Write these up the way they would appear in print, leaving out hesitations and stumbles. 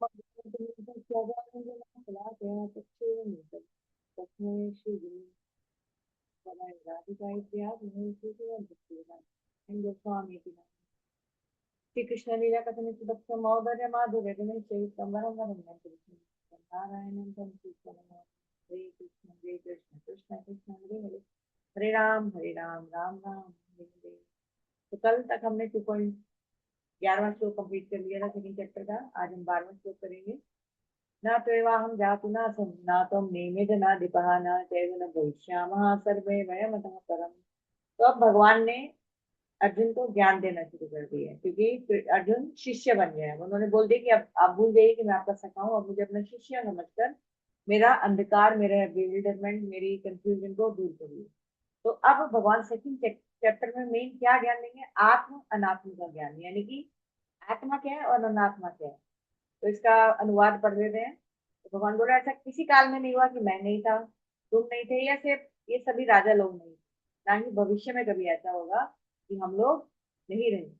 श्री कृष्ण लीला कथन सुदक्ष महोदय माधुर्य गुण चरितम वरम वरम नारायणं तम कृष्ण हरे कृष्ण कृष्ण कृष्ण हरे हरे हरे राम राम राम हरे हरे। तो कल तक हमने 2.11वां श्लोक कंप्लीट कर लिया था सेकंड चैप्टर का। आज हम 12वां श्लोक करेंगे। न त्वेवाहं जातु न संज्ञातं नेमिद न दीपः न चैव न भविष्यामः सर्वे वयमतः परम्। तो अब भगवान ने अर्जुन को ज्ञान देना शुरू कर दिया है, क्योंकि अर्जुन शिष्य बन गया है। उन्होंने बोल दिया कि अब आप भूल जाइए कि मैं आपका सखा हूँ, अब मुझे अपना शिष्य समझकर मेरा अंधकार, मेरा बेविल्डरमेंट, मेरी कंफ्यूजन को दूर करिए। तो अब भगवान सेकंड चैप्टर में मेन क्या ज्ञान देंगे? आत्म अनात्म का ज्ञान, यानी कि आत्मा क्या है और अनात्मा क्या है। तो इसका अनुवाद पढ़ लेते हैं। तो भगवान बोल रहा है, ऐसा किसी काल में नहीं हुआ कि मैं नहीं था, तुम नहीं थे, या सिर्फ ये सभी राजा लोग नहीं थे। ना ही भविष्य में कभी ऐसा होगा कि हम लोग नहीं रहेंगे।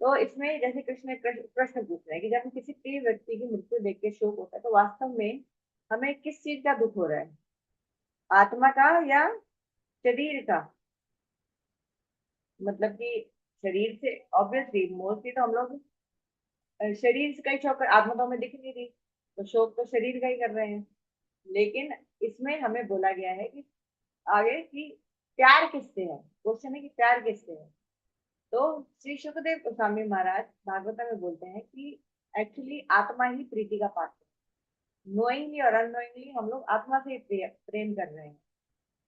तो इसमें जैसे कृष्ण एक प्रश्न पूछ रहे हैं कि जब हम किसी प्रिय व्यक्ति की मृत्यु देख के शोक होता है, तो वास्तव में हमें किस चीज का दुख हो रहा है? आत्मा का या शरीर का? मतलब कि शरीर से ऑब्वियसली मोस्टली तो हम लोग शरीर से का ही शोक आत्मा तो हमें दिख नहीं रही, तो शोक तो शरीर का ही कर रहे हैं। लेकिन इसमें हमें बोला गया है कि आगे कि प्यार किससे है। क्वेश्चन है कि प्यार किससे है। तो श्री सुखदेव गोस्वामी महाराज भागवत में बोलते हैं कि एक्चुअली आत्मा ही प्रीति का पात्र है। नोइंगली और अननोइंगली हम लोग आत्मा से ही प्रेम कर रहे हैं।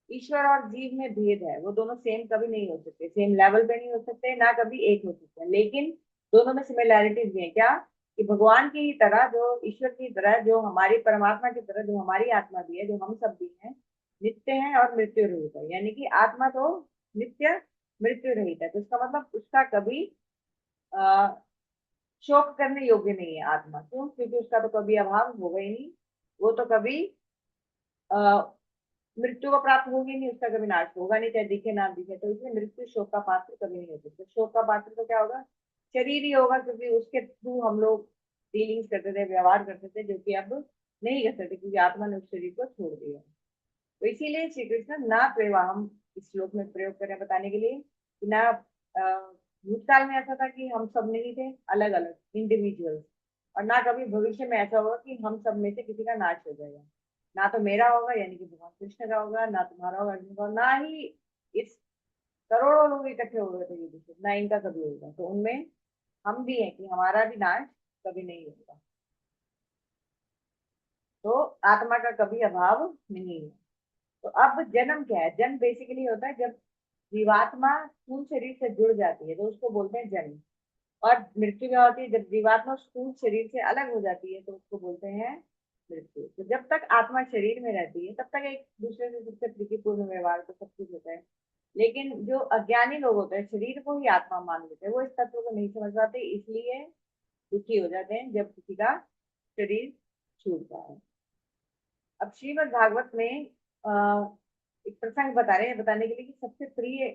ईश्वर और जीव में भेद है, वो दोनों सेम कभी नहीं हो सकते, सेम लेवल पे नहीं हो सकते, ना कभी एक हो सकते, लेकिन दोनों में सिमिलैरिटीज भी है। क्या? कि भगवान की ही तरह, जो ईश्वर की तरह, जो हमारी परमात्मा की तरह, जो हमारी आत्मा भी है, जो हम सब भी हैं, नित्य है और मृत्यु रहित है। यानी कि आत्मा तो नित्य मृत्यु रहित है। तो इसका मतलब उसका कभी आ, शोक करने योग्य नहीं है आत्मा। क्यों? क्योंकि उसका तो कभी अभाव होगा ही नहीं। वो तो कभी मृत्यु को प्राप्त होगी नहीं, उसका कभी नाश होगा नहीं, चाहे दिखे ना दिखे। तो इसलिए मृत्यु शोक का पात्र कभी नहीं हो सकता। शोक का पात्र तो क्या होगा? शरीर ही होगा, क्योंकि उसके थ्रू हम लोग डीलिंग्स करते थे, व्यवहार करते थे, जो कि अब नहीं कर सकते, क्योंकि आत्मा ने उस शरीर को छोड़ दिया। तो इसीलिए श्री कृष्ण ना प्रेवाहम इस श्लोक में प्रयोग करें बताने के लिए कि ना भूतकाल में ऐसा था कि हम सब नहीं थे, अलग अलग इंडिविजुअल्स, और ना कभी भविष्य में ऐसा होगा कि हम सब में से किसी का नाश हो जाएगा। ना तो मेरा होगा, यानी कि भगवान कृष्ण का होगा, ना तुम्हारा होगा अर्जुन का, ना ही इस करोड़ों लोग इकट्ठे हो गए थे युद्ध से, ना इनका कभी होगा। तो उनमें हम भी हैं कि हमारा भी नाश कभी नहीं होगा। तो आत्मा का कभी अभाव नहीं है। तो अब जन्म क्या है? जन्म बेसिकली होता है जब जीवात्मा स्थूल शरीर से जुड़ जाती है, तो उसको बोलते हैं जन्म। और मृत्यु क्या होती है? जब जीवात्मा स्थूल शरीर से अलग हो जाती है, तो उसको बोलते हैं मृत्यु। तो जब तक आत्मा शरीर में रहती है, तब तक एक दूसरे से सबसे प्रीतिपूर्ण व्यवहार तो सब कुछ होता है। लेकिन जो अज्ञानी लोग होते हैं, शरीर को ही आत्मा मान लेते हैं, वो इस तत्व को नहीं समझ पाते, इसलिए दुखी हो जाते हैं जब किसी का शरीर छूटता है। अब श्रीमद् भागवत में एक प्रसंग बता रहे हैं बताने के लिए कि सबसे प्रिय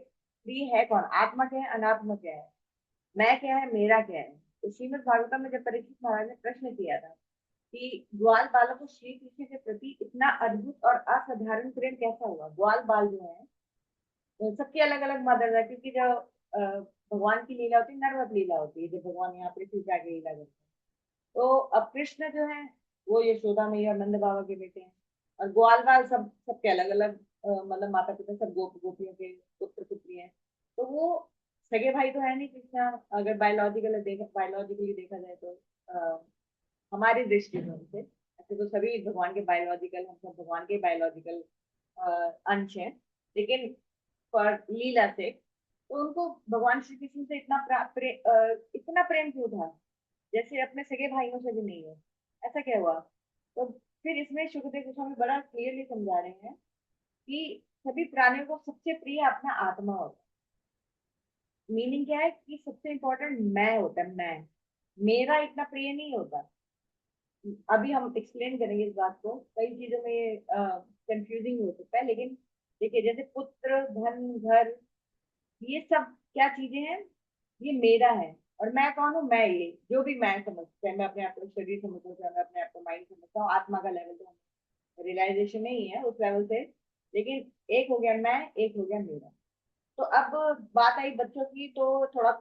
प्रिय है कौन, आत्मा क्या है, अनात्मा क्या है, मैं क्या है, मेरा क्या है। तो श्रीमद् भागवतम में जब परीक्षित महाराज ने प्रश्न किया था कि ग्वाल बालों को श्री कृष्ण के प्रति इतना अद्भुत और असाधारण प्रेम कैसा हुआ। ग्वाल बाल जो है वो सबकी अलग अलग मदद है, क्योंकि जो भगवान की लीला होती है नरवत लीला होती है, जब भगवान यहाँ पृथ्वी पे आके लीला करते हैं। तो अब कृष्ण जो है वो यशोदा मैया और नंद बाबा के बेटे हैं। और ग्वाल बाल सब सबके अलग अलग मतलब माता पिता सब गोपियों के पुत्र पुत्री हैं। तो वो सगे भाई तो है नहीं कृष्णा, अगर बायोलॉजिकली देखा जाए तो हमारी दृष्टि में उनसे ऐसे तो सभी भगवान के बायोलॉजिकल, हम सब भगवान के बायोलॉजिकल अंश हैं। लेकिन पर लीला से तो उनको भगवान श्री कृष्ण से इतना प्रेम क्यों था, जैसे अपने सगे भाइयों से भी नहीं है? ऐसा क्या हुआ? तो फिर इसमें सुखदेव गोस्वामी बड़ा क्लियरली समझा रहे हैं कि सभी प्राणियों को सबसे प्रिय अपना आत्मा होता है। मीनिंग क्या है? कि सबसे इंपॉर्टेंट मैं होता है, मैं, मेरा इतना प्रिय नहीं होता। अभी हम एक्सप्लेन करेंगे इस बात को, कई चीजों में कंफ्यूजिंग हो सकता है, लेकिन देखिए जैसे पुत्र, धन, घर, ये सब क्या चीजें हैं? ये मेरा है। और मैं कौन हूँ? मैं ये जो भी मैं समझता है, मैं अपने आप को शरीर समझता हूँ, चाहे मैं अपने आप को माइंड समझता हूँ, आत्मा का लेवल तो रियलाइजेशन नहीं है उस लेवल से। लेकिन एक हो गया मैं, एक हो गया मेरा। तो अब बात आई बच्चों की, तो थोड़ा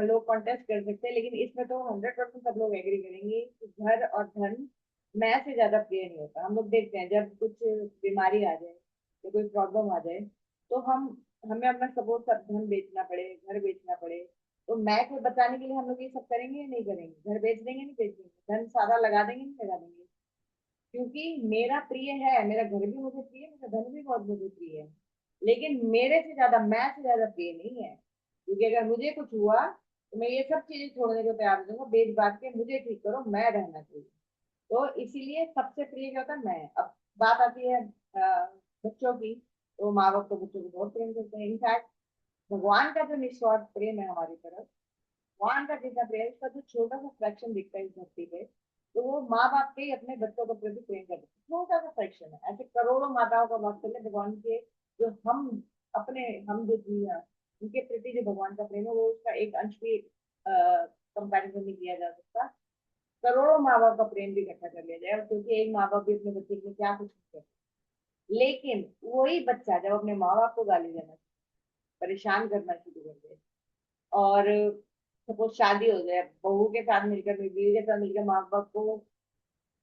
लोग कॉन्टेस्ट कर सकते हैं, लेकिन इसमें तो 100% सब लोग एग्री करेंगे कि घर और धन मैं से ज्यादा प्रिय नहीं होता। हम लोग देखते हैं जब कुछ बीमारी आ जाए या कोई प्रॉब्लम आ जाए, तो हमें अपना सपोर्ट सब धन बेचना पड़े, घर बेचना पड़े, तो मैं को बचाने के लिए हम लोग ये सब करेंगे या नहीं करेंगे? घर बेच देंगे, नहीं बेच देंगे, धन सारा लगा देंगे, नहीं लगा देंगे? क्योंकि मेरा प्रिय है, मेरा घर भी मुझे प्रिय है, मेरा धन भी बहुत मुझे प्रिय है, लेकिन मेरे से ज्यादा, मैं से ज्यादा प्रिय नहीं है। क्योंकि अगर मुझे कुछ हुआ तो मैं ये सब चीजें छोड़ने को तैयार हो जाऊंगा, बेच बात के मुझे ठीक करो, मैं रहना चाहिए। तो इसीलिए सबसे प्रिय क्या होता है? मैं। अब बात आती है बच्चों की, तो माँ बाप तो बच्चों को बहुत प्रेम करते हैं। इनफैक्ट भगवान का जो निस्वार्थ प्रेम है हमारी तरफ, भगवान का जितना प्रेम, उसका जो छोटा सा फ्रैक्शन दिखता है इस धरती पे, तो वो माँ बाप के ही अपने बच्चों को प्रति प्रेम करते हैं। छोटा सा फ्रैक्शन है, ऐसे करोड़ों माताओं का बात कर ले भगवान के, जो हम अपने, हम जो जी हैं, उनके प्रति जो भगवान का प्रेम है, वो उसका एक अंश भी कंपैरिजन नहीं किया जा सकता। करोड़ों माँ बाप का प्रेम भी इकट्ठा कर लिया जाए, क्योंकि एक माँ बाप भी अपने बच्चे के लिए क्या कुछ नहीं करते। लेकिन वही बच्चा जब अपने माँ बाप को गाली देना, परेशान करना शुरू कर दे, और सपोज शादी हो जाए, बहू के साथ मिलकर, बीवी के साथ मिलकर माँ बाप को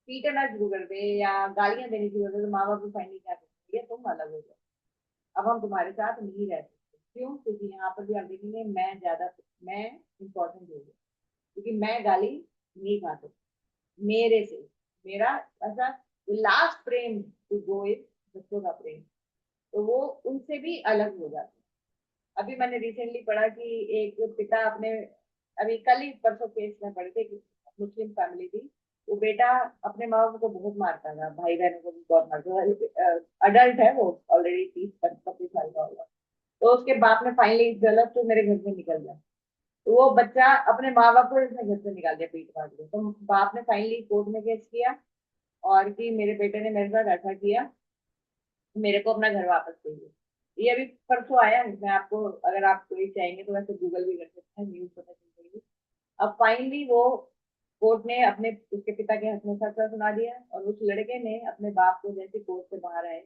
पीटना शुरू कर दे या गालियां देनी शुरू कर दे, तो माँ बाप भी फाइनली क्या करते हैं? तुम अलग हो जाओ, अब हम तुम्हारे साथ नहीं रह सकते। क्यों? क्योंकि यहाँ पर भी आप देखेंगे मैं ज्यादा, मैं इंपॉर्टेंट हो गया, क्योंकि मैं गाली नहीं खा सकती। मेरे से, मेरा ऐसा लास्ट प्रेम टू गो इज बच्चों का प्रेम, तो वो उनसे भी अलग हो जाता है। अभी मैंने रिसेंटली पढ़ा कि एक पिता अपने, अभी कल ही परसों केस में पढ़े थे कि मुस्लिम फैमिली थी, वो बेटा अपने माँ बाप को बहुत मारता था, भाई बहनों को भी बहुत मारता था। अडल्ट है वो, ऑलरेडी 30-35 साल का होगा। तो उसके बाप ने फाइनली गलत, तो मेरे घर से निकल जाए, तो वो बच्चा अपने माँ बाप को इसने घर से निकाल दिया पीट मार के। तो बाप ने फाइनली कोर्ट में केस किया, और कि मेरे बेटे ने मेरे साथ ऐसा किया, मेरे को अपना घर वापस चाहिए। ये अभी परसों आया है, मैं आपको, अगर आप कोई चाहेंगे तो वैसे गूगल भी कर सकते हैं, न्यूज पता चल जाएगी। अब फाइनली वो कोर्ट ने अपने, उसके पिता के हक में फैसला सुना दिया, और उस लड़के ने अपने बाप को, जैसे कोर्ट से बाहर आए,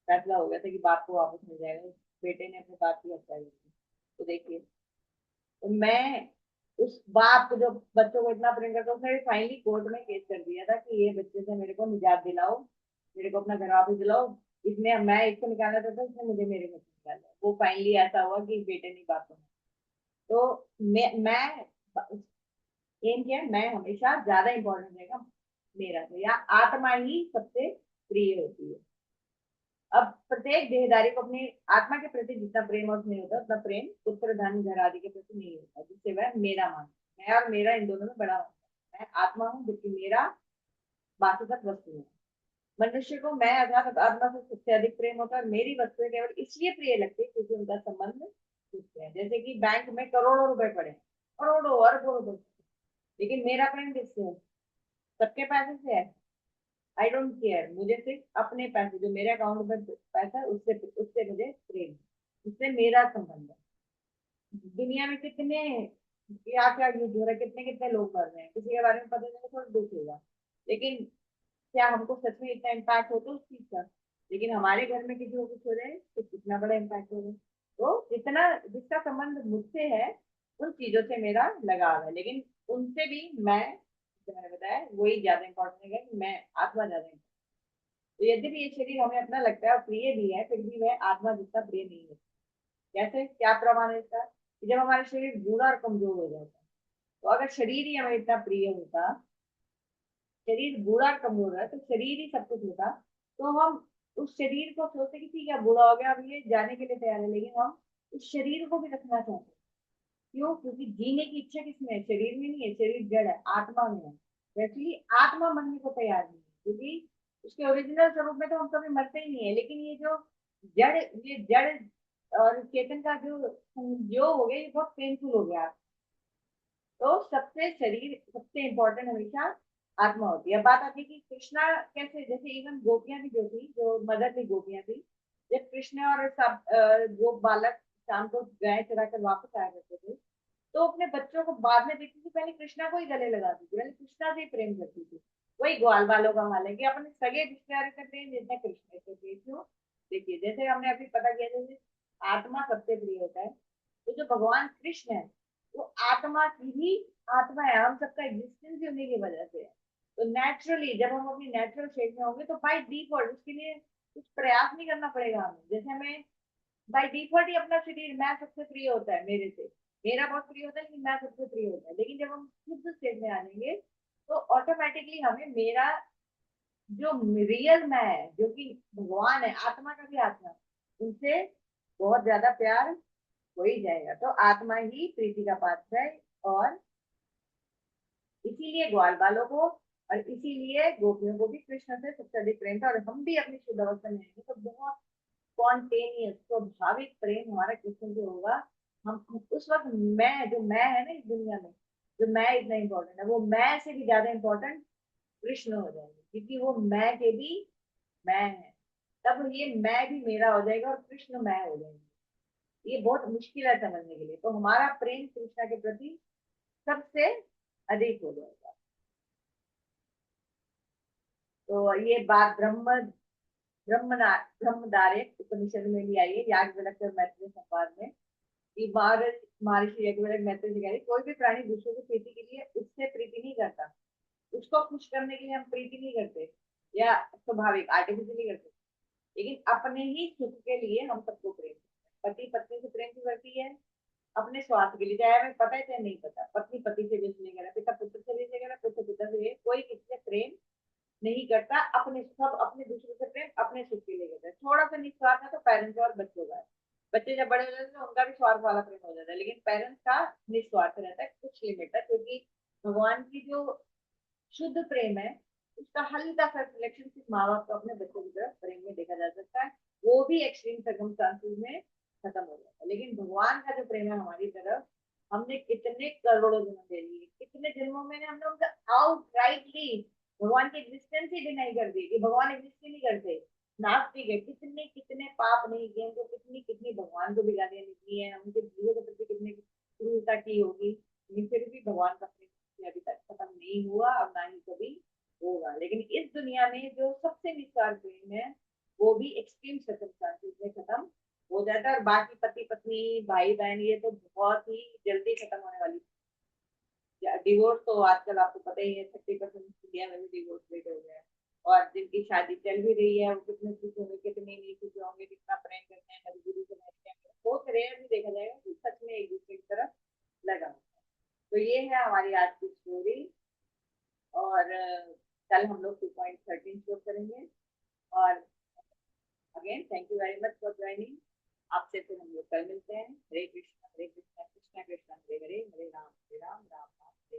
फैसला हो गया था कि बाप को वापस मिल जाएगा, उस बेटे ने अपने बाप की हत्या कर दी। तो देखिए, तो मैं उस बाप को जो बच्चों को इतना प्रेम करता, उसने फाइनली कोर्ट में केस कर दिया था कि ये बच्चे से मेरे को निजात दिलाओ, मेरे को अपना घर वापस दिलाओ। इसने, मैं इसको निकालना चाहता था, इसने मुझे मेरे घर से निकाला। वो फाइनली ऐसा हुआ कि बेटे ने बाप को। तो मैं एम क्या है? मैं हमेशा ज्यादा इंपॉर्टेंट रहेगा मेरा से, या आत्मा ही सबसे प्रिय होती है। अब प्रत्येक देहधारी को अपनी आत्मा के प्रति जितना प्रेम और स्नेह होता है, उतना प्रेम पुत्र धन घर आदि के प्रति नहीं होता, जिससे वह मेरा मान, मैं और मेरा इन दोनों में बड़ा होता है। मैं आत्मा हूँ, जबकि मेरा बाकी सब वस्तु है। मनुष्य को मैं अर्थात आत्मा से सबसे अधिक प्रेम होता है, और मेरी वस्तुएं केवल इसलिए प्रिय लगती है क्योंकि उनका संबंध तुझसे है। जैसे कि बैंक में करोड़ों रुपए पड़े हैं, करोड़ों अरबों रुपए, लेकिन मेरा प्रेम किससे है? सबके पैसे से है। आई डोंट केयर, मुझे सिर्फ अपने पैसे, जो मेरे अकाउंट में पैसा है, उससे उससे मुझे प्रेम है, उससे मेरा संबंध है। दुनिया में कितने, क्या क्या युद्ध हो रहा है, कितने कितने लोग मर रहे हैं, किसी के बारे में पता चले तो दुख होगा, लेकिन क्या हमको सच में इतना इम्पैक्ट होता है उस चीज का? लेकिन हमारे घर में किसी को कुछ हो जाए तो कितना बड़ा इम्पैक्ट होगा। तो जितना, जिसका संबंध मुझसे है, उन चीजों से मेरा लगाव है, लेकिन उनसे भी मैं, जो मैंने बताया, वही ज्यादा इंपॉर्टेंट है कि मैं आत्मा ज्यादा। तो यद्यपि ये शरीर हमें अपना लगता है और प्रिय भी है, फिर भी वह आत्मा जितना प्रिय नहीं है। कैसे, क्या प्रमाण है इसका? कि जब हमारा शरीर बूढ़ा और कमजोर हो जाता है, तो अगर शरीर ही हमें इतना प्रिय होता, शरीर बूढ़ा और कमजोर है, तो शरीर ही सब कुछ होता, तो हम उस शरीर को सोचते कि ठीक है बूढ़ा हो गया, अब ये जाने के लिए तैयार है, लेकिन हम उस शरीर को भी रखना चाहते हैं। क्यों? क्योंकि जीने की इच्छा किसमें है? शरीर में नहीं है, शरीर जड़ है, आत्मा में है। वैसे ही आत्मा मरने को तैयार नहीं है, क्योंकि उसके ओरिजिनल स्वरूप में तो हम कभी मरते ही नहीं है, लेकिन ये जो जड़, ये जड़ और चेतन का जो हो गया, ये बहुत पेनफुल हो गया। तो सबसे शरीर सबसे इम्पोर्टेंट हमेशा आत्मा होती है। अब बात आती है कि कृष्णा कैसे, जैसे इवन गोपियां भी जो थी, जो मदर थी गोपियां थी, जब कृष्ण और सब गोप बालक शाम को गाय चरा कर वापस आया करते थे, तो अपने बच्चों को बाद में देखती थी, पहले कृष्णा को ही गले लगाती थी, पहले कृष्णा से ही प्रेम करती थी। वही ग्वाल वालों का हाल है कि अपने सगे रिश्तेदार से प्रेम जितना कृष्ण से प्रेम क्यों। देखिए जैसे हमने अभी पता किया, जैसे आत्मा सबसे प्रिय होता है, तो जो भगवान कृष्ण है वो आत्मा की ही आत्मा है, हम सबका एग्जिस्टेंस ही उन्हीं की वजह से है। तो नेचुरली जब हम अपनी नेचुरल शेप में होंगे तो बाई डिफॉल्ट उसके लिए कुछ प्रयास नहीं करना पड़ेगा हमें। जैसे हमें बाई डिफॉल्ट ही अपना शरीर मैं सबसे प्रिय होता है, मेरे से मेरा बहुत प्रिय होता है, लेकिन मैं सबसे प्रिय होता है। लेकिन जब हम शुद्ध स्टेट में आ जाएंगे तो ऑटोमेटिकली हमें मेरा जो रियल मैं है, जो कि भगवान है, आत्मा का भी आत्मा, उनसे बहुत ज्यादा प्यार हो ही जाएगा। तो आत्मा ही प्रीति का पात्र है। और इसीलिए ग्वाल बालों को और इसीलिए गोपियों को भी कृष्ण से सबसे अधिक प्रेम था। और हम भी अपनी शुद्ध अवस्था में आएंगे तो बहुत स्पॉन्टेनियस स्वाभाविक प्रेम हमारा कृष्ण से होगा। हम उस वक्त मैं जो मैं है ना इस दुनिया में, जो मैं इतना इम्पोर्टेंट है, वो मैं से भी ज्यादा इम्पोर्टेंट कृष्ण हो जाएंगे, क्योंकि वो मैं के भी मैं है। तब ये मैं भी मेरा हो जाएगा और कृष्ण मैं हो जाएंगे। ये बहुत मुश्किल है समझने के लिए। तो हमारा प्रेम कृष्ण के प्रति सबसे अधिक हो जाएगा। तो ये बात ब्रह्मदारे उपनिषद में भी आई है, याज्ञवल्क्य और मैत्रेय संवाद में। कि महर्षि याज्ञवल्क्य मैत्रेय जी कह रहे, कोई भी प्राणी दूसरों की प्रीति के लिए उससे प्रीति नहीं करता, उसको खुश करने के लिए हम प्रीति नहीं करते या स्वाभाविक आर्टिफिशियली करते, लेकिन अपने ही सुख के लिए हम सबको प्रेम करते हैं। पति पत्नी से प्रेम भी करती है, अपने स्वार्थ के लिए, चाहे हमें पता है चाहे नहीं पता। पत्नी पति से भी इसलिए कह रहा, पिता पुत्र से भी कह रहा, पुत्र पिता से, कोई किसी से प्रेम नहीं करता। अपने सब अपने दूसरों से प्रेम अपने सुख के लिए करता है। थोड़ा सा निस्वार्थ है तो पेरेंट्स और बच्चों का है। बच्चे जब बड़े हो जाते हैं उनका भी स्वार्थ वाला प्रेम हो जाता है, लेकिन पेरेंट्स का निस्वार्थ रहता है, कुछ लिमिट है। क्योंकि भगवान की जो शुद्ध प्रेम है उसका हल्का सा सिलेक्शन सिर्फ माँ बाप को अपने बच्चों की तरफ प्रेम में देखा जा सकता है, वो भी एक्सट्रीम सर्कमस्टांसेस में खत्म हो जाता है। लेकिन भगवान का जो प्रेम है हमारी तरफ, हमने कितने करोड़ों जन्म दे लिए, कितने जन्मों में हमने उनका आउटराइटली भगवान की एग्जिस्टेंस ही डिनाई कर दी कि भगवान एग्जिस्ट ही नहीं करते। नास्तिक है, कितने कितने पाप नहीं किए उनको, कितनी कितनी भगवान को भी गालियां नहीं दी है, उनके जीवों के प्रति कितनी क्रूरता की होगी, लेकिन फिर भी भगवान का प्रेम अभी तक खत्म नहीं हुआ और ना ही कभी होगा। लेकिन इस दुनिया में जो सबसे निस्वार्थ प्रेम है वो भी एक्सट्रीम सर्कमस्टांसेस में खत्म हो जाता है। और बाकी पति पत्नी भाई बहन ये तो बहुत ही जल्दी खत्म होने वाली। डिवोर्स तो आजकल आपको पता ही है, 30% इंडिया में भी डिवोर्स रेट हो गया है। और जिनकी शादी चल भी रही है वो कितने खुश होंगे, कितने नहीं खुश होंगे, कितना प्रेम करते हैं, मजबूरी से रहते हैं, बहुत रेयर भी देखा जाएगा कि सच में एक दूसरे की तरफ लगा। तो ये है हमारी आज की स्टोरी। और कल हम लोग 2.13 शो करेंगे। और again thank you very much for joining. आपसे फिर हम लोग कल मिलते हैं। हरे कृष्णा कृष्णा कृष्णा हरे हरे, हरे राम।